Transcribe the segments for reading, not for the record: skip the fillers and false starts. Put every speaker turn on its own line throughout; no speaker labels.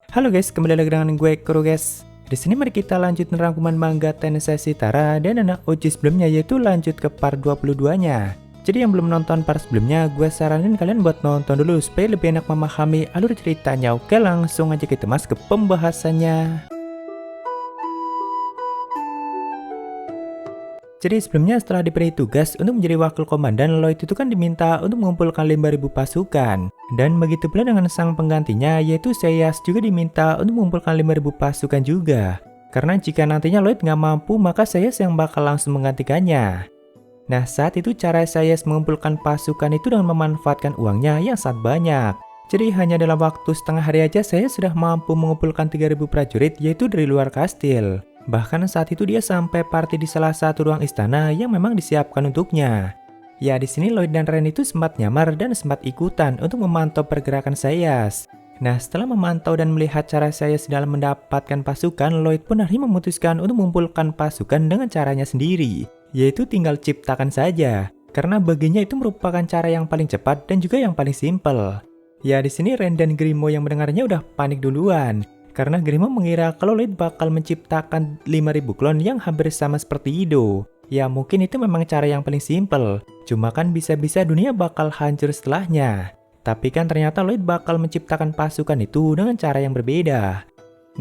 Halo guys, kembali lagi dengan gue Kuro guys. Di sini mari kita lanjut rangkuman manga Tensei Shitara dan anak Uchi sebelumnya, yaitu lanjut ke part 22-nya. Jadi yang belum nonton part sebelumnya, gue saranin kalian buat nonton dulu supaya lebih enak memahami alur ceritanya. Oke, langsung aja kita masuk ke pembahasannya. Jadi sebelumnya setelah diberi tugas untuk menjadi wakil komandan, Lloyd itu kan diminta untuk mengumpulkan 5.000 pasukan. Dan begitu pula dengan sang penggantinya, yaitu Seiya juga diminta untuk mengumpulkan 5.000 pasukan juga. Karena jika nantinya Lloyd nggak mampu, maka Seiya yang bakal langsung menggantikannya. Nah, saat itu cara Seiya mengumpulkan pasukan itu dengan memanfaatkan uangnya yang sangat banyak. Jadi hanya dalam waktu setengah hari aja Seiya sudah mampu mengumpulkan 3.000 prajurit, yaitu dari luar kastil. Bahkan saat itu dia sampai party di salah satu ruang istana yang memang disiapkan untuknya. Ya, di sini Lloyd dan Ren itu sempat nyamar dan sempat ikutan untuk memantau pergerakan Sayas. Nah, setelah memantau dan melihat cara Sayas dalam mendapatkan pasukan, Lloyd pun akhirnya memutuskan untuk mengumpulkan pasukan dengan caranya sendiri, yaitu tinggal ciptakan saja. Karena baginya itu merupakan cara yang paling cepat dan juga yang paling simpel. Ya, di sini Ren dan Grimo yang mendengarnya udah panik duluan. Karena Grimo mengira kalau Lloyd bakal menciptakan 5.000 klon yang hampir sama seperti Ido. Ya mungkin itu memang cara yang paling simpel. Cuma kan bisa-bisa dunia bakal hancur setelahnya. Tapi kan ternyata Lloyd bakal menciptakan pasukan itu dengan cara yang berbeda.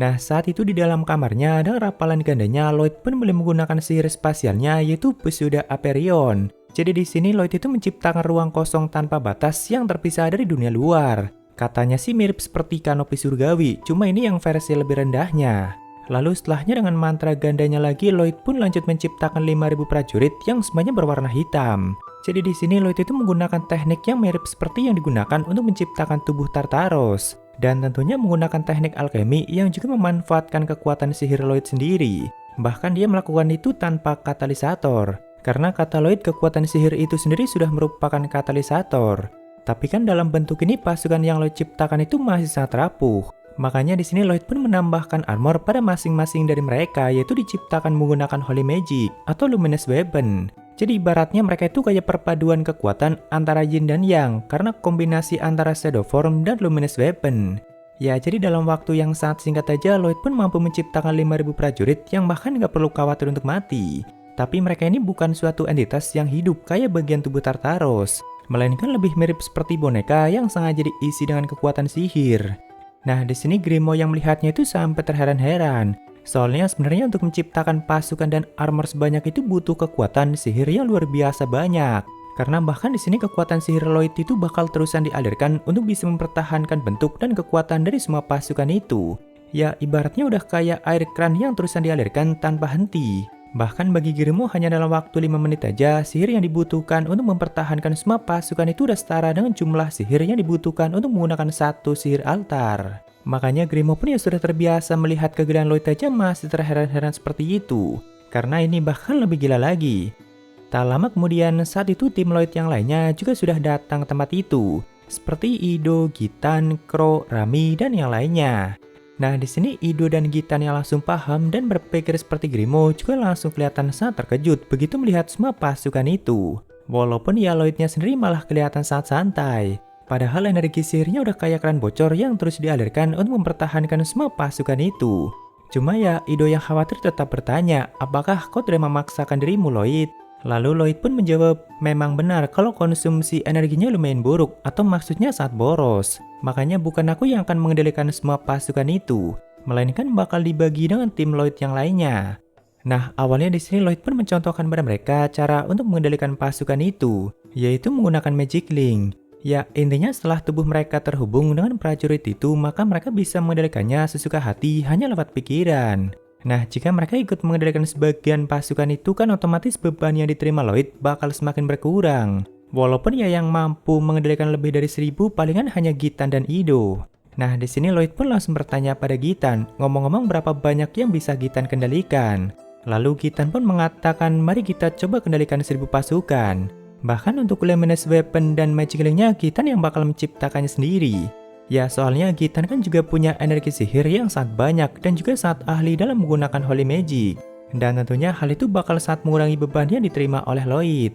Nah, saat itu di dalam kamarnya dengan rapalan gandanya, Lloyd pun boleh menggunakan sihir spasialnya, yaitu Pesuda Aperion. Jadi di sini Lloyd itu menciptakan ruang kosong tanpa batas yang terpisah dari dunia luar. Katanya sih mirip seperti kanopi surgawi, cuma ini yang versi lebih rendahnya. Lalu setelahnya dengan mantra gandanya lagi, Lloyd pun lanjut menciptakan 5.000 prajurit yang semuanya berwarna hitam. Jadi di sini Lloyd itu menggunakan teknik yang mirip seperti yang digunakan untuk menciptakan tubuh Tartaros. Dan tentunya menggunakan teknik alkemi yang juga memanfaatkan kekuatan sihir Lloyd sendiri. Bahkan dia melakukan itu tanpa katalisator. Karena kata Lloyd kekuatan sihir itu sendiri sudah merupakan katalisator. Tapi kan dalam bentuk ini pasukan yang Lloyd ciptakan itu masih sangat rapuh. Makanya di sini Lloyd pun menambahkan armor pada masing-masing dari mereka, yaitu diciptakan menggunakan Holy Magic atau Luminous Weapon. Jadi ibaratnya mereka itu kayak perpaduan kekuatan antara Yin dan Yang, karena kombinasi antara Shadow Form dan Luminous Weapon. Ya, jadi dalam waktu yang sangat singkat aja Lloyd pun mampu menciptakan 5.000 prajurit yang bahkan nggak perlu khawatir untuk mati. Tapi mereka ini bukan suatu entitas yang hidup kayak bagian tubuh Tartaros, melainkan lebih mirip seperti boneka yang sengaja diisi dengan kekuatan sihir. Nah, di sini Grimo yang melihatnya itu sampai terheran-heran. Soalnya sebenarnya untuk menciptakan pasukan dan armor sebanyak itu butuh kekuatan sihir yang luar biasa banyak. Karena bahkan di sini kekuatan sihir Lloyd itu bakal terusan dialirkan untuk bisa mempertahankan bentuk dan kekuatan dari semua pasukan itu. Ya, ibaratnya udah kayak air kran yang terusan dialirkan tanpa henti. Bahkan bagi Grimo hanya dalam waktu 5 menit aja, sihir yang dibutuhkan untuk mempertahankan semua pasukan itu udah setara dengan jumlah sihir yang dibutuhkan untuk menggunakan satu sihir altar. Makanya Grimo pun ya sudah terbiasa melihat kegilaan Lloyd aja masih terheran-heran seperti itu. Karena ini bahkan lebih gila lagi. Tak lama kemudian saat itu tim Lloyd yang lainnya juga sudah datang ke tempat itu. Seperti Ido, Gitan, Crow, Rami, dan yang lainnya. Nah, di sini Ido dan Gitan yang langsung paham dan berpikir seperti Grimo juga langsung kelihatan sangat terkejut begitu melihat semua pasukan itu. Walaupun ya Lloydnya sendiri malah kelihatan sangat santai. Padahal energi sihirnya udah kayak keran bocor yang terus dialirkan untuk mempertahankan semua pasukan itu. Cuma ya Ido yang khawatir tetap bertanya, apakah kau tidak memaksakan dirimu Lloyd? Lalu Lloyd pun menjawab, memang benar kalau konsumsi energinya lumayan buruk atau maksudnya sangat boros. Makanya bukan aku yang akan mengendalikan semua pasukan itu, melainkan bakal dibagi dengan tim Lloyd yang lainnya. Nah, awalnya di sini Lloyd pun mencontohkan pada mereka cara untuk mengendalikan pasukan itu, yaitu menggunakan Magic Link. Ya, intinya setelah tubuh mereka terhubung dengan prajurit itu, maka mereka bisa mengendalikannya sesuka hati hanya lewat pikiran. Nah, jika mereka ikut mengendalikan sebagian pasukan itu kan otomatis beban yang diterima Lloyd bakal semakin berkurang. Walaupun ya yang mampu mengendalikan lebih dari 1.000 palingan hanya Gitan dan Ido. Nah, di sini Lloyd pun langsung bertanya pada Gitan, ngomong-ngomong berapa banyak yang bisa Gitan kendalikan. Lalu Gitan pun mengatakan, mari kita coba kendalikan 1.000 pasukan. Bahkan untuk Luminous Weapon dan Magic Link-nya Gitan yang bakal menciptakannya sendiri. Ya, soalnya Gitan kan juga punya energi sihir yang sangat banyak dan juga sangat ahli dalam menggunakan Holy Magic. Dan tentunya hal itu bakal sangat mengurangi beban yang diterima oleh Lloyd.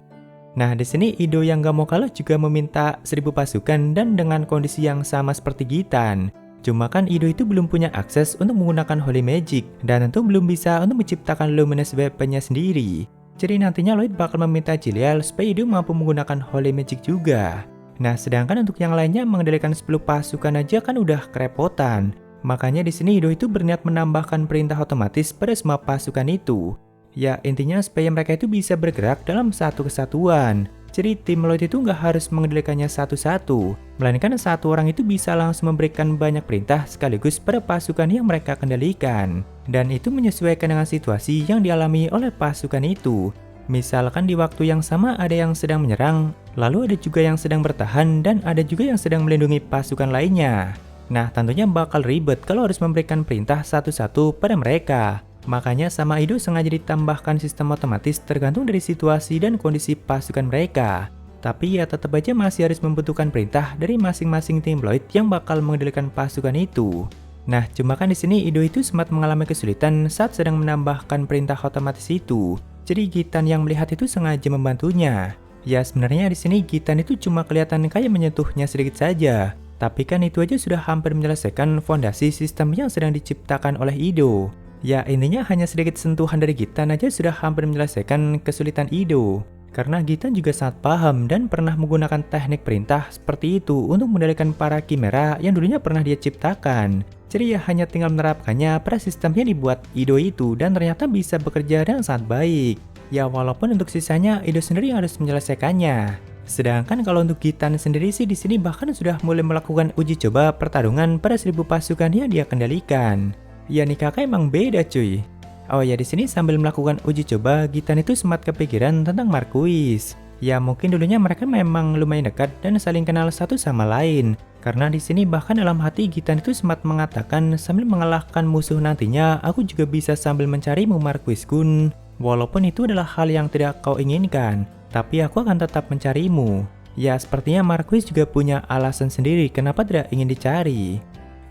Nah, di sini Ido yang gak mau kalah juga meminta 1.000 pasukan dan dengan kondisi yang sama seperti Gitan. Cuma kan Ido itu belum punya akses untuk menggunakan Holy Magic dan tentu belum bisa untuk menciptakan Luminous Weapon-nya sendiri. Jadi nantinya Lloyd bakal meminta Jilial supaya Ido mampu menggunakan Holy Magic juga. Nah, sedangkan untuk yang lainnya mengendalikan 10 pasukan aja kan udah kerepotan. Makanya di sini Ido itu berniat menambahkan perintah otomatis pada semua pasukan itu. Ya, intinya supaya mereka itu bisa bergerak dalam satu kesatuan. Jadi tim Lloyd itu nggak harus mengendalikannya satu-satu, melainkan satu orang itu bisa langsung memberikan banyak perintah sekaligus pada pasukan yang mereka kendalikan. Dan itu menyesuaikan dengan situasi yang dialami oleh pasukan itu. Misalkan di waktu yang sama ada yang sedang menyerang, lalu ada juga yang sedang bertahan, dan ada juga yang sedang melindungi pasukan lainnya. Nah, tentunya bakal ribet kalau harus memberikan perintah satu-satu pada mereka. Makanya sama Ido sengaja ditambahkan sistem otomatis tergantung dari situasi dan kondisi pasukan mereka. Tapi ya tetap aja masih harus membutuhkan perintah dari masing-masing tim Lloyd yang bakal mengendalikan pasukan itu. Nah, cuma kan di sini Ido itu sempat mengalami kesulitan saat sedang menambahkan perintah otomatis itu. Jadi Gitan yang melihat itu sengaja membantunya. Ya sebenarnya di sini Gitan itu cuma kelihatan kayak menyentuhnya sedikit saja. Tapi kan itu aja sudah hampir menyelesaikan fondasi sistem yang sedang diciptakan oleh Ido. Ya intinya hanya sedikit sentuhan dari Gitan aja sudah hampir menyelesaikan kesulitan Ido. Karena Gitan juga sangat paham dan pernah menggunakan teknik perintah seperti itu untuk mengendalikan para Chimera yang dulunya pernah dia ciptakan. Jadi ya hanya tinggal menerapkannya pada sistem yang dibuat Ido itu dan ternyata bisa bekerja dengan sangat baik. Ya walaupun untuk sisanya Ido sendiri yang harus menyelesaikannya. Sedangkan kalau untuk Gitan sendiri sih di sini bahkan sudah mulai melakukan uji coba pertarungan pada 1000 pasukan yang dia kendalikan. Ya nih kakak emang beda cuy. Oh ya di sini sambil melakukan uji coba, Gitan itu sempat kepikiran tentang Marquis. Ya mungkin dulunya mereka memang lumayan dekat dan saling kenal satu sama lain. Karena di sini bahkan dalam hati Gitan itu sempat mengatakan sambil mengalahkan musuh nantinya, aku juga bisa sambil mencarimu Marquis Kun. Walaupun itu adalah hal yang tidak kau inginkan, tapi aku akan tetap mencarimu. Ya sepertinya Marquis juga punya alasan sendiri kenapa tidak ingin dicari.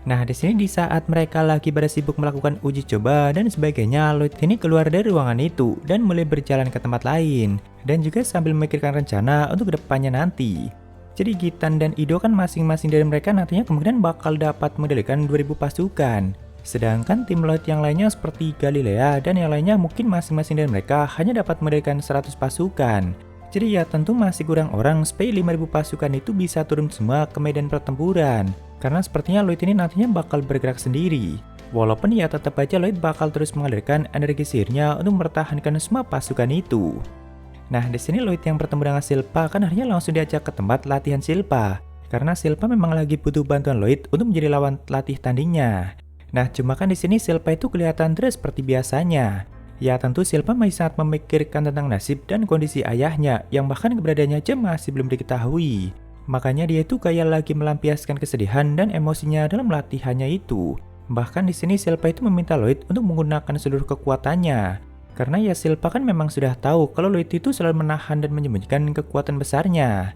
Nah, di sini di saat mereka lagi pada sibuk melakukan uji coba dan sebagainya, Lloyd ini keluar dari ruangan itu dan mulai berjalan ke tempat lain dan juga sambil memikirkan rencana untuk kedepannya nanti. Jadi Gitan dan Ido kan masing-masing dari mereka nantinya kemungkinan bakal dapat mengendalikan 2000 pasukan. Sedangkan tim Lloyd yang lainnya seperti Galilea dan yang lainnya mungkin masing-masing dari mereka hanya dapat mengendalikan 100 pasukan. Jadi ya tentu masih kurang orang supaya 5000 pasukan itu bisa turun semua ke medan pertempuran. Karena sepertinya Lloyd ini nantinya bakal bergerak sendiri. Walaupun ya tetap aja Lloyd bakal terus mengalirkan energi sihirnya untuk mempertahankan semua pasukan itu. Nah di sini Lloyd yang bertemu dengan Silpa kan akhirnya langsung diajak ke tempat latihan Silpa. Karena Silpa memang lagi butuh bantuan Lloyd untuk menjadi lawan latih tandingnya. Nah cuma kan di sini Silpa itu kelihatan terus seperti biasanya. Ya tentu Silpa masih sangat memikirkan tentang nasib dan kondisi ayahnya yang bahkan keberadaannya aja masih belum diketahui. Makanya dia itu kayak lagi melampiaskan kesedihan dan emosinya dalam latihannya itu. Bahkan di sini Silpa itu meminta Lloyd untuk menggunakan seluruh kekuatannya. Karena ya Silpa kan memang sudah tahu kalau Lloyd itu selalu menahan dan menyembunyikan kekuatan besarnya.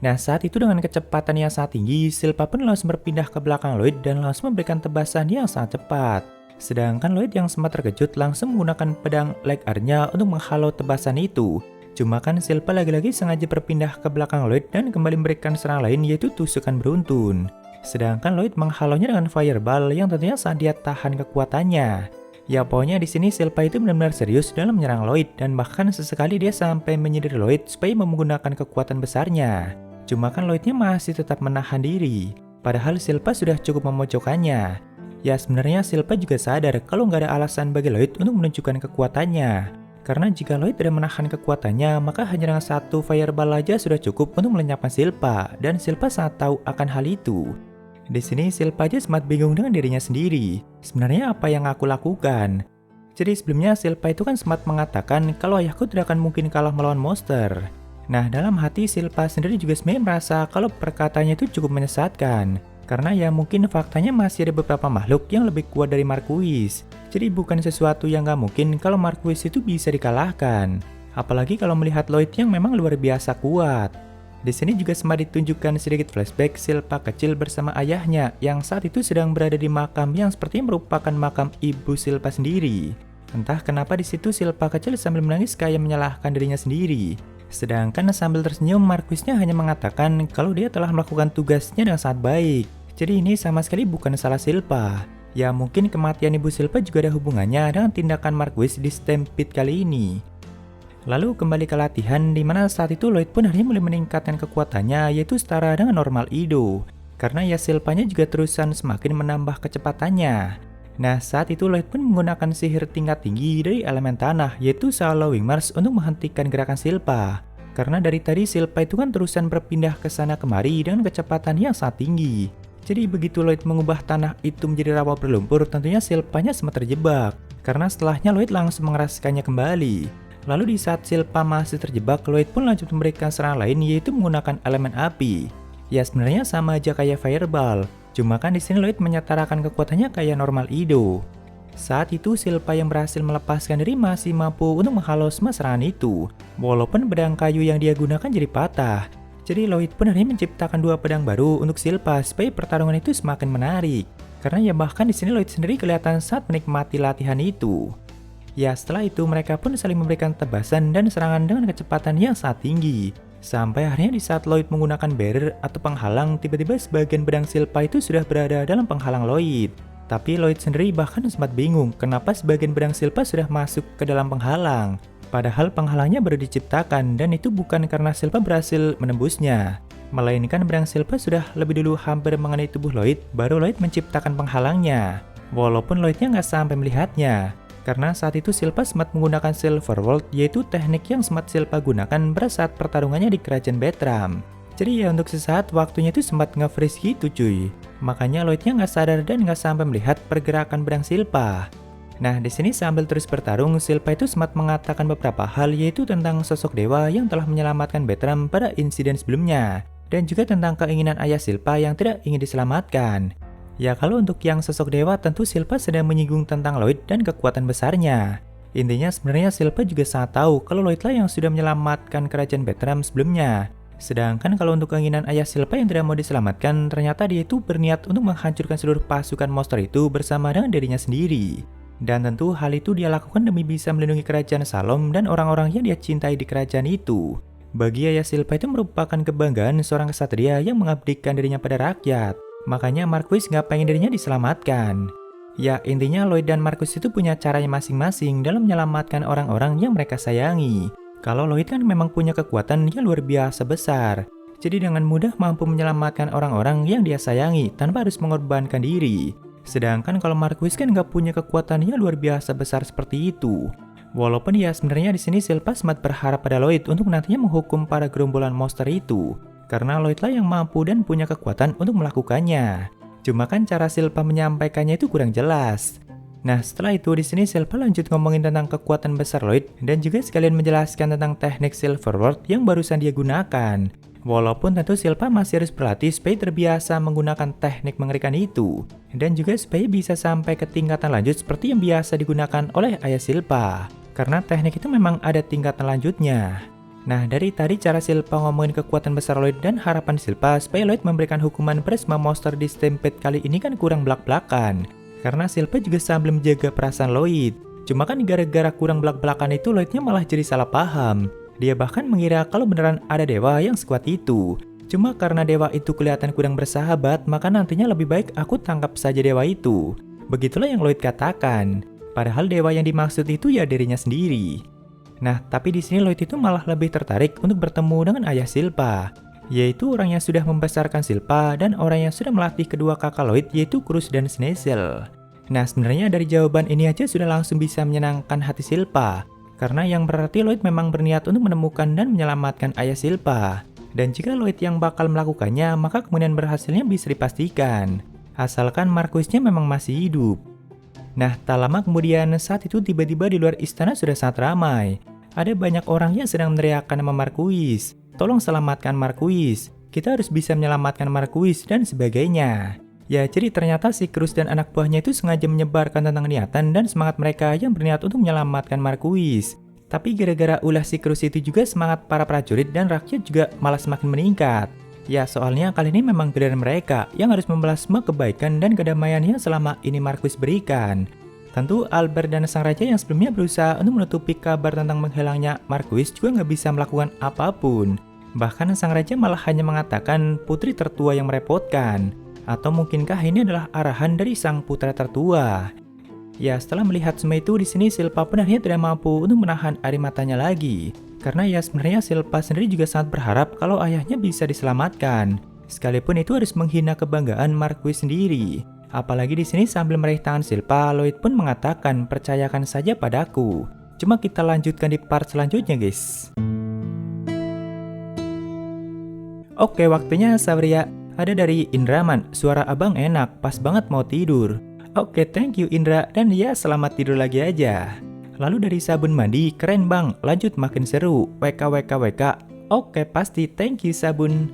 Nah saat itu dengan kecepatan yang sangat tinggi, Silpa pun langsung berpindah ke belakang Lloyd dan langsung memberikan tebasan yang sangat cepat. Sedangkan Lloyd yang sempat terkejut langsung menggunakan pedang Light Arm-nya untuk menghalau tebasan itu. Cuma kan Silpa lagi-lagi sengaja berpindah ke belakang Lloyd dan kembali memberikan serangan lain yaitu tusukan beruntun. Sedangkan Lloyd menghalaunya dengan Fireball yang tentunya saat dia tahan kekuatannya. Ya pokoknya di sini Silpa itu benar-benar serius dalam menyerang Lloyd dan bahkan sesekali dia sampai menyindir Lloyd supaya menggunakan kekuatan besarnya. Cuma kan Lloydnya masih tetap menahan diri. Padahal Silpa sudah cukup memojokkannya. Ya sebenarnya Silpa juga sadar kalau nggak ada alasan bagi Lloyd untuk menunjukkan kekuatannya. Karena jika Lloyd tidak menahan kekuatannya, maka hanya dengan satu Fireball aja sudah cukup untuk melenyapkan Silpa, dan Silpa sangat tahu akan hal itu. Di sini Silpa aja sempat bingung dengan dirinya sendiri. Sebenarnya apa yang aku lakukan? Jadi sebelumnya Silpa itu kan sempat mengatakan kalau ayahku tidak akan mungkin kalah melawan monster. Nah dalam hati Silpa sendiri juga sebenarnya merasa kalau perkataannya itu cukup menyesatkan. Karena ya mungkin faktanya masih ada beberapa makhluk yang lebih kuat dari Marquis. Jadi bukan sesuatu yang gak mungkin kalau Marquis itu bisa dikalahkan. Apalagi kalau melihat Lloyd yang memang luar biasa kuat. Di sini juga sempat ditunjukkan sedikit flashback Silpa kecil bersama ayahnya yang saat itu sedang berada di makam yang sepertinya merupakan makam ibu Silpa sendiri. Entah kenapa di situ Silpa kecil sambil menangis kayak menyalahkan dirinya sendiri. Sedangkan sambil tersenyum Marquisnya hanya mengatakan kalau dia telah melakukan tugasnya dengan sangat baik. Jadi ini sama sekali bukan salah Silpa. Ya mungkin kematian Ibu Silpa juga ada hubungannya dengan tindakan Marquis di Stampede kali ini. Lalu kembali ke latihan, di mana saat itu Lloyd pun akhirnya mulai meningkatkan kekuatannya, yaitu setara dengan normal Ido. Karena ya Silpanya juga terusan semakin menambah kecepatannya. Nah saat itu Lloyd pun menggunakan sihir tingkat tinggi dari elemen tanah, yaitu Swallowing Mars untuk menghentikan gerakan Silpa. Karena dari tadi Silpa itu kan terusan berpindah ke sana kemari dengan kecepatan yang sangat tinggi. Jadi begitu Lloyd mengubah tanah itu menjadi rawa berlumpur, tentunya Silpanya sempat terjebak. Karena setelahnya Lloyd langsung mengeraskannya kembali. Lalu di saat Silpa masih terjebak, Lloyd pun lanjut memberikan serangan lain, yaitu menggunakan elemen api. Ya sebenarnya sama aja kayak Fireball, cuma kan di sini Lloyd menyetarakan kekuatannya kayak normal Ido. Saat itu Silpa yang berhasil melepaskan diri masih mampu untuk menghalau semua serangan itu, walaupun pedang kayu yang dia gunakan jadi patah. Jadi Lloyd pun akhirnya menciptakan dua pedang baru untuk Silpa supaya pertarungan itu semakin menarik. Karena ya bahkan di sini Lloyd sendiri kelihatan saat menikmati latihan itu. Ya setelah itu mereka pun saling memberikan tebasan dan serangan dengan kecepatan yang sangat tinggi. Sampai akhirnya di saat Lloyd menggunakan barrier atau penghalang, tiba-tiba sebagian pedang Silpa itu sudah berada dalam penghalang Lloyd. Tapi Lloyd sendiri bahkan sempat bingung kenapa sebagian pedang Silpa sudah masuk ke dalam penghalang. Padahal penghalangnya baru diciptakan dan itu bukan karena Silpa berhasil menembusnya. Melainkan pedang Silpa sudah lebih dulu hampir mengenai tubuh Lloyd, baru Lloyd menciptakan penghalangnya. Walaupun Lloydnya nggak sampai melihatnya. Karena saat itu Silpa sempat menggunakan Silver World, yaitu teknik yang sempat Silpa gunakan pada saat pertarungannya di Kerajaan Bettram. Jadi ya untuk sesaat waktunya itu sempat nge-freeze gitu cuy. Makanya Lloydnya nggak sadar dan nggak sampai melihat pergerakan pedang Silpa. Nah di sini sambil terus bertarung, Silpa itu sempat mengatakan beberapa hal, yaitu tentang sosok dewa yang telah menyelamatkan Bettram pada insiden sebelumnya. Dan juga tentang keinginan ayah Silpa yang tidak ingin diselamatkan. Ya kalau untuk yang sosok dewa tentu Silpa sedang menyinggung tentang Lloyd dan kekuatan besarnya. Intinya sebenarnya Silpa juga sangat tahu kalau Lloyd lah yang sudah menyelamatkan kerajaan Bettram sebelumnya. Sedangkan kalau untuk keinginan ayah Silpa yang tidak mau diselamatkan, ternyata dia itu berniat untuk menghancurkan seluruh pasukan monster itu bersama dengan dirinya sendiri. Dan tentu hal itu dia lakukan demi bisa melindungi kerajaan Salom dan orang-orang yang dia cintai di kerajaan itu. Bagi ayah Silpa itu merupakan kebanggaan seorang ksatria yang mengabdikan dirinya pada rakyat. Makanya Marquis nggak pengen dirinya diselamatkan. Ya intinya Lloyd dan Marquis itu punya caranya masing-masing dalam menyelamatkan orang-orang yang mereka sayangi. Kalau Lloyd kan memang punya kekuatan yang luar biasa besar. Jadi dengan mudah mampu menyelamatkan orang-orang yang dia sayangi tanpa harus mengorbankan diri. Sedangkan kalau Marquis kan nggak punya kekuatan yang luar biasa besar seperti itu. Walaupun ya sebenarnya di sini Silpa sempat berharap pada Lloyd untuk nantinya menghukum para gerombolan monster itu. Karena Lloyd lah yang mampu dan punya kekuatan untuk melakukannya. Cuma kan cara Silpa menyampaikannya itu kurang jelas. Nah setelah itu di sini Silpa lanjut ngomongin tentang kekuatan besar Lloyd dan juga sekalian menjelaskan tentang teknik Silver World yang barusan dia gunakan. Walaupun tentu Silpa masih harus berlatih supaya terbiasa menggunakan teknik mengerikan itu. Dan juga supaya bisa sampai ke tingkatan lanjut seperti yang biasa digunakan oleh ayah Silpa. Karena teknik itu memang ada tingkatan lanjutnya. Nah dari tadi cara Silpa ngomongin kekuatan besar Lloyd dan harapan Silpa supaya Lloyd memberikan hukuman pada semua monster di Stampede kali ini kan kurang belak-belakan. Karena Silpa juga sambil menjaga perasaan Lloyd. Cuma kan gara-gara kurang belak-belakan itu Lloydnya malah jadi salah paham. Dia bahkan mengira kalau beneran ada dewa yang sekuat itu. Cuma karena dewa itu kelihatan kurang bersahabat, maka nantinya lebih baik aku tangkap saja dewa itu. Begitulah yang Lloyd katakan. Padahal dewa yang dimaksud itu ya dirinya sendiri. Nah, tapi di sini Lloyd itu malah lebih tertarik untuk bertemu dengan ayah Silpa, yaitu orang yang sudah membesarkan Silpa dan orang yang sudah melatih kedua kakak Lloyd yaitu Cruz dan Sneasel. Nah, sebenarnya dari jawaban ini aja sudah langsung bisa menyenangkan hati Silpa, karena yang berarti Lloyd memang berniat untuk menemukan dan menyelamatkan ayah Silpa. Dan jika Lloyd yang bakal melakukannya, maka kemudian berhasilnya bisa dipastikan, asalkan Marquisnya memang masih hidup. Nah, tak lama kemudian saat itu tiba-tiba di luar istana sudah sangat ramai. Ada banyak orang yang sedang meneriakkan nama Marquis. Tolong selamatkan Marquis. Kita harus bisa menyelamatkan Marquis dan sebagainya. Ya, jadi ternyata si Cruz dan anak buahnya itu sengaja menyebarkan tentang niatan dan semangat mereka yang berniat untuk menyelamatkan Marquis. Tapi gara-gara ulah si Cruz itu juga semangat para prajurit dan rakyat juga malah semakin meningkat. Ya, soalnya kali ini memang giliran mereka yang harus membalas semua kebaikan dan kedamaian yang selama ini Marquis berikan. Tentu Albert dan sang raja yang sebelumnya berusaha untuk menutupi kabar tentang menghilangnya Marquis juga nggak bisa melakukan apapun. Bahkan sang raja malah hanya mengatakan putri tertua yang merepotkan. Atau mungkinkah ini adalah arahan dari sang putra tertua? Ya, setelah melihat semua itu, di sini Silpa pun akhirnya tidak mampu untuk menahan air matanya lagi. Karena ya sebenarnya Silpa sendiri juga sangat berharap kalau ayahnya bisa diselamatkan. Sekalipun itu harus menghina kebanggaan Marquis sendiri. Apalagi di sini sambil meraih tangan Silpa, Lloyd pun mengatakan, percayakan saja padaku. Cuma kita lanjutkan di part selanjutnya, guys. Oke, waktunya Saweria. Ada dari Indraman, suara abang enak, pas banget mau tidur. Oke, thank you Indra, dan ya selamat tidur lagi aja. Lalu dari Sabun Mandi, keren bang, lanjut makin seru, WKWKWK. Oke, pasti, thank you Sabun.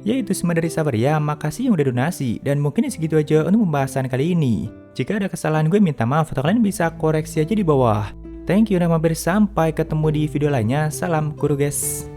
Ya itu semua dari Saweria, makasih yang udah donasi, dan mungkin segitu aja untuk pembahasan kali ini. Jika ada kesalahan gue minta maaf, atau kalian bisa koreksi aja di bawah. Thank you, nama sampai ketemu di video lainnya, salam guru guys.